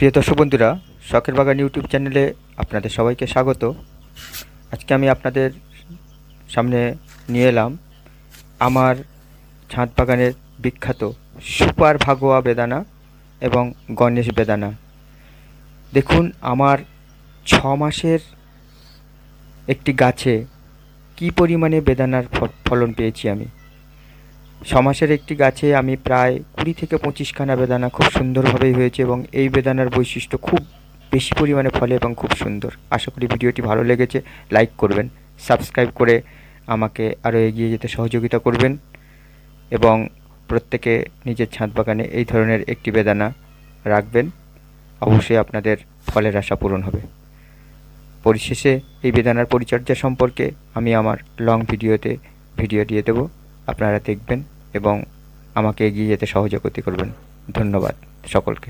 প্রিয় দর্শক বন্ধুরা, শখের বাগান ইউটিউব চ্যানেলে আপনাদের সবাইকে স্বাগত। আজকে আমি আপনাদের সামনে নিয়ে এলাম আমার ছাদ বাগানের বিখ্যাত সুপার ভাগোয়া বেদানা এবং গণেশ বেদানা। দেখুন, আমার 6 মাসের একটি গাছে কি পরিমাণে বেদানার ফলন পেয়েছি আমি। 6 মাসের একটি গাছে আমি প্রায় 20 থেকে 25খানা বেদানা খুব সুন্দরভাবেই হয়েছে এবং এই বেদানার বৈশিষ্ট্য খুব বেশি পরিমাণে ফলে এবং খুব সুন্দর। আশা করি ভিডিওটি ভালো লেগেছে। লাইক করবেন, সাবস্ক্রাইব করে আমাকে আরও এগিয়ে যেতে সহযোগিতা করবেন এবং প্রত্যেকে নিজের ছাদ বাগানে এই ধরনের একটি বেদানা রাখবেন। অবশ্যই আপনাদের ফলের আশা পূরণ হবে। পরিশেষে এই বেদানার পরিচর্যা সম্পর্কে আমি আমার লং ভিডিও দিয়ে দেব, আপনারা দেখবেন এবং আমাকে এগিয়ে যেতে সহযোগিতা করবেন। ধন্যবাদ সকলকে।